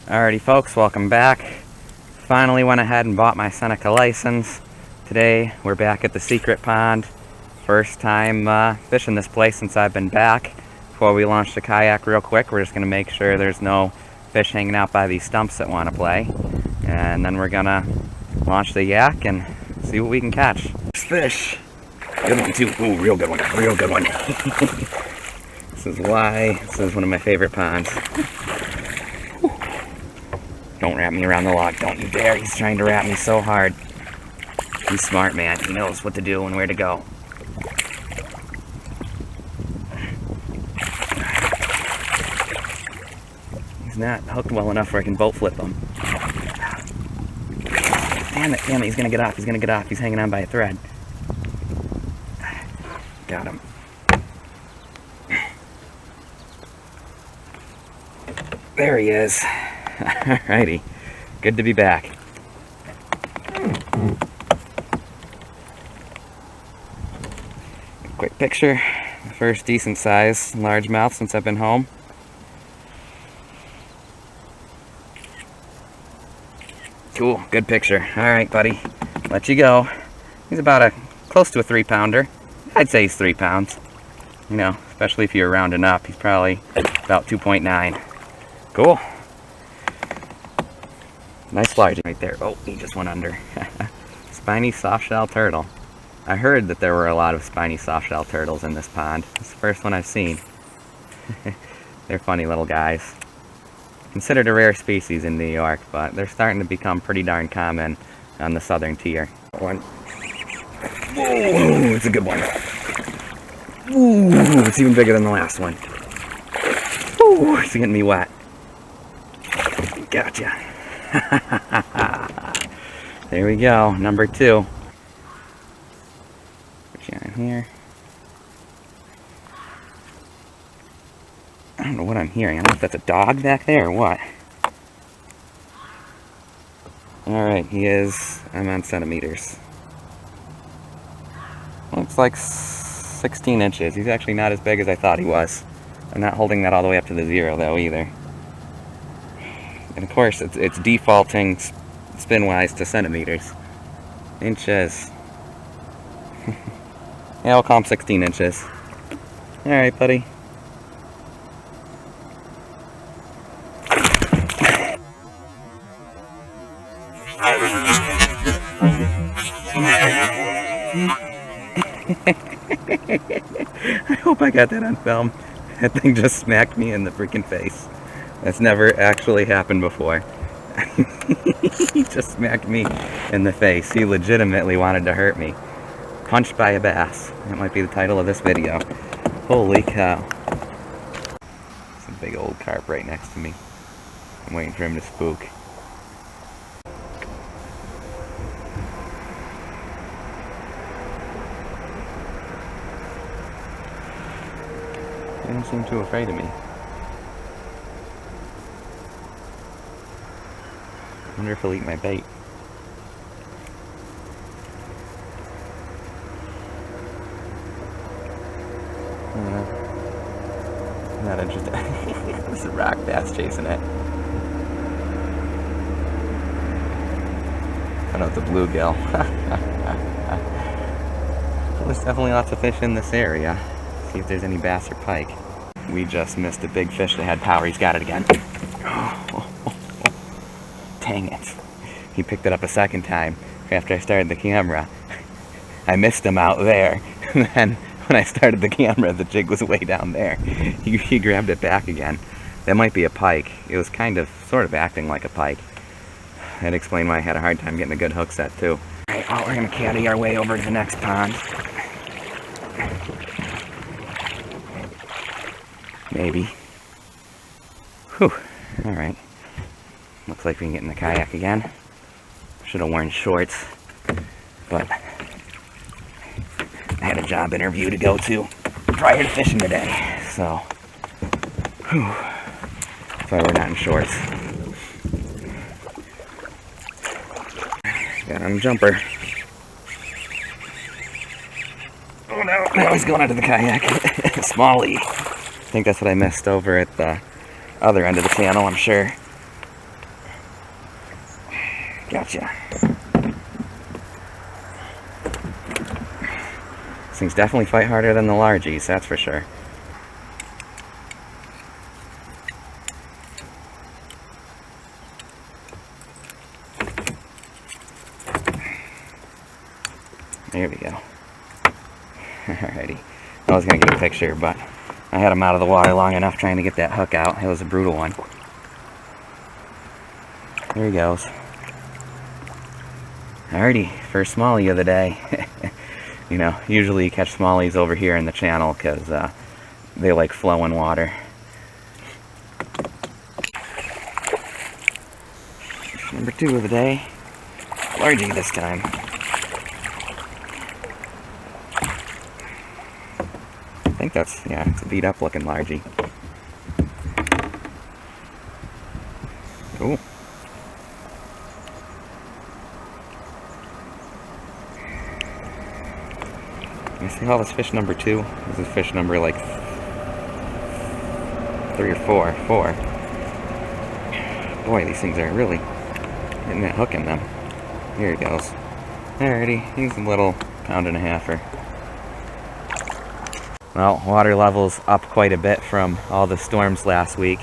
Alrighty folks, welcome back. Finally went ahead and bought my Seneca license. Today we're back at the secret pond. First time fishing this place since I've been back. Before we launch the kayak real quick, we're just going to make sure there's no fish hanging out by these stumps that want to play. And then we're going to launch the yak and see what we can catch. Fish! Good one too. Ooh, real good one. Real good one. This is one of my favorite ponds. Don't wrap me around the log, don't you dare. He's trying to wrap me so hard. He's smart, man. He knows what to do and where to go. He's not hooked well enough where I can boat flip him. Damn it, he's gonna get off, He's hanging on by a thread. Got him. There he is. Alrighty, good to be back. Quick picture, first decent size largemouth since I've been home. Cool, good picture. Alright buddy, let you go. He's about close to a 3-pounder. I'd say he's 3 pounds. You know, especially if you're rounding up, he's probably about 2.9. Cool. Nice large right there. Oh, he just went under. Spiny softshell turtle. I heard that there were a lot of spiny softshell turtles in this pond. It's the first one I've seen. They're funny little guys. Considered a rare species in New York, but they're starting to become pretty darn common on the southern tier. One. Whoa, it's a good one. Ooh, it's even bigger than the last one. Ooh, it's getting me wet. Gotcha. There we go, number 2. Put you on here. I don't know what I'm hearing. I don't know if that's a dog back there or what. Alright, I'm on centimeters. Looks like 16 inches. He's actually not as big as I thought he was. I'm not holding that all the way up to the 0 though either. And of course, it's defaulting spin-wise to centimeters. Inches. Yeah, I'll call him 16 inches. Alright, buddy. I hope I got that on film. That thing just smacked me in the freaking face. That's never actually happened before. He just smacked me in the face. He legitimately wanted to hurt me. Punched by a bass. That might be the title of this video. Holy cow. There's a big old carp right next to me. I'm waiting for him to spook. He doesn't seem too afraid of me. I wonder if he'll eat my bait. Not interested. There's a rock bass chasing it. I know it's a bluegill. There's definitely lots of fish in this area. See if there's any bass or pike. We just missed a big fish that had power. He's got it again. Dang it. He picked it up a second time after I started the camera. I missed him out there. And then when I started the camera, the jig was way down there. He grabbed it back again. That might be a pike. It was sort of acting like a pike. That'd explain why I had a hard time getting a good hook set too. Alright, well, we're gonna caddy our way over to the next pond. Maybe. Whew. Alright. Looks like we can get in the kayak again. Should have worn shorts, but I had a job interview to go to prior to fishing today, so whew, that's why we're not in shorts. Got on a jumper. Oh no, now he's going onto the kayak. Smallie. I think that's what I missed over at the other end of the channel, I'm sure. Gotcha. These things definitely fight harder than the largies, that's for sure. There we go. Alrighty. I was going to get a picture, but I had him out of the water long enough trying to get that hook out. It was a brutal one. There he goes. Alrighty, first smallie of the day. You know, usually you catch smallies over here in the channel because they like flowing water. Number 2 of the day. Largie this time. I think that's, yeah, it's a beat up looking largie. Cool. You see how this fish number 2? This is fish number like 3 or 4. 4. Boy, these things are really getting that hook in them. Here he goes. Alrighty, he's a little 1.5-pounder. Well, water level's up quite a bit from all the storms last week,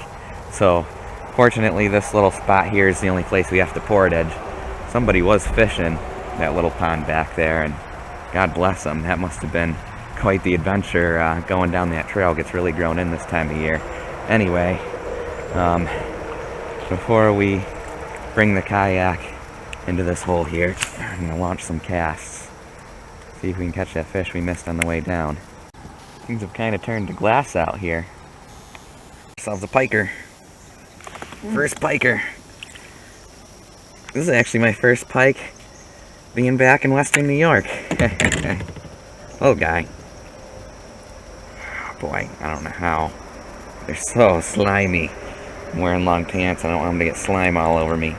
so fortunately this little spot here is the only place we have to portage. Somebody was fishing that little pond back there, and God bless them. That must have been quite the adventure. Going down that trail gets really grown in this time of year. Anyway, before we bring the kayak into this hole here, I'm going to launch some casts. See if we can catch that fish we missed on the way down. Things have kind of turned to glass out here. Ourselves a piker. First piker. This is actually my first pike being back in Western New York. Little guy. Oh boy, I don't know how. They're so slimy. I'm wearing long pants. I don't want them to get slime all over me.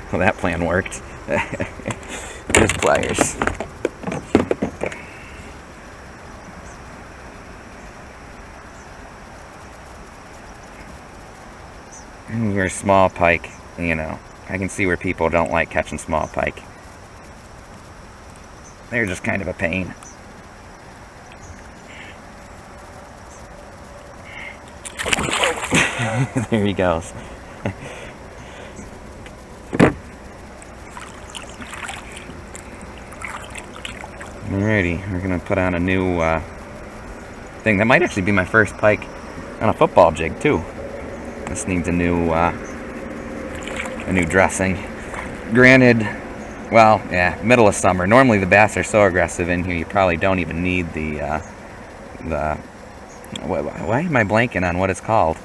Well, that plan worked. There's pliers. You're a small pike, you know. I can see where people don't like catching small pike. They're just kind of a pain. There he goes. Alrighty, we're gonna put on a new thing. That might actually be my first pike on a football jig too. This needs a new dressing. Granted, well, yeah, middle of summer. Normally the bass are so aggressive in here you probably don't even need the why am I blanking on what it's called?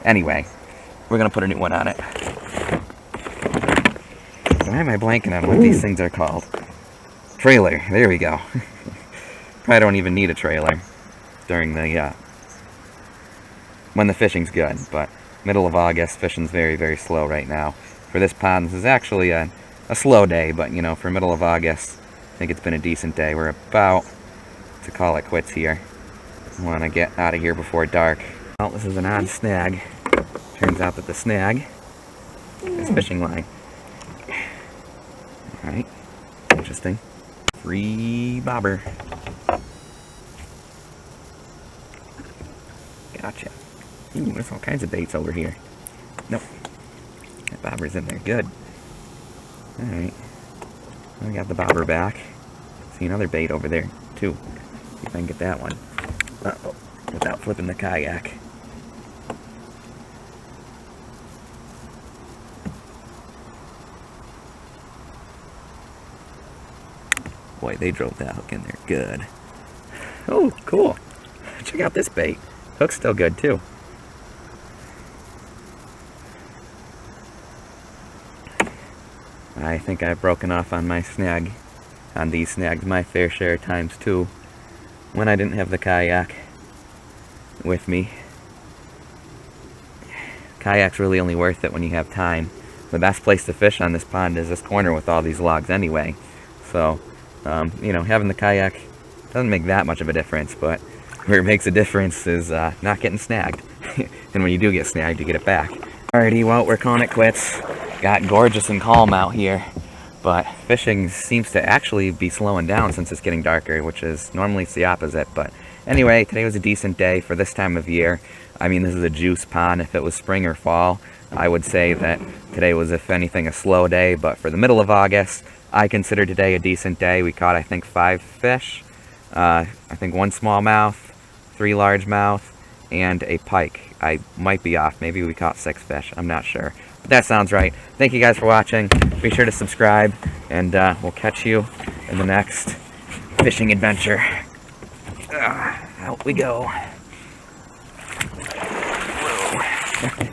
Anyway, we're gonna put a new one on it. Why am I blanking on what these things are called? Trailer, there we go. Probably don't even need a trailer during the when the fishing's good, but middle of August, fishing's very, very slow right now. For this pond, this is actually a slow day, but you know, for middle of August, I think it's been a decent day. We're about to call it quits here. I want to get out of here before dark. Well, this is an odd snag. Turns out that the snag is fishing line. Alright, interesting. Free bobber. Gotcha. Ooh, there's all kinds of baits over here. Nope. That bobber's in there. Good. Alright. I got the bobber back. See another bait over there, too. See if I can get that one. Uh-oh. Without flipping the kayak. Boy, they drove that hook in there good. Oh, cool. Check out this bait. Hook's still good, too. I think I've broken off on my snag, on these snags, my fair share of times, too, when I didn't have the kayak with me. Kayak's really only worth it when you have time. The best place to fish on this pond is this corner with all these logs anyway. So, you know, having the kayak Doesn't make that much of a difference, but where it makes a difference is not getting snagged. And when you do get snagged, you get it back. Alrighty, well, we're calling it quits. Got gorgeous and calm out here, but fishing seems to actually be slowing down since it's getting darker, which is normally it's the opposite. But anyway, today was a decent day for this time of year. I mean, this is a juice pond. If it was spring or fall, I would say that today was, if anything, a slow day. But for the middle of August, I consider today a decent day. We caught, I think, 5 fish. I think 1 smallmouth, 3 largemouth, and a pike. I might be off. Maybe we caught 6 fish. I'm not sure. But that sounds right. Thank you guys for watching. Be sure to subscribe, and we'll catch you in the next fishing adventure. Out we go. Whoa.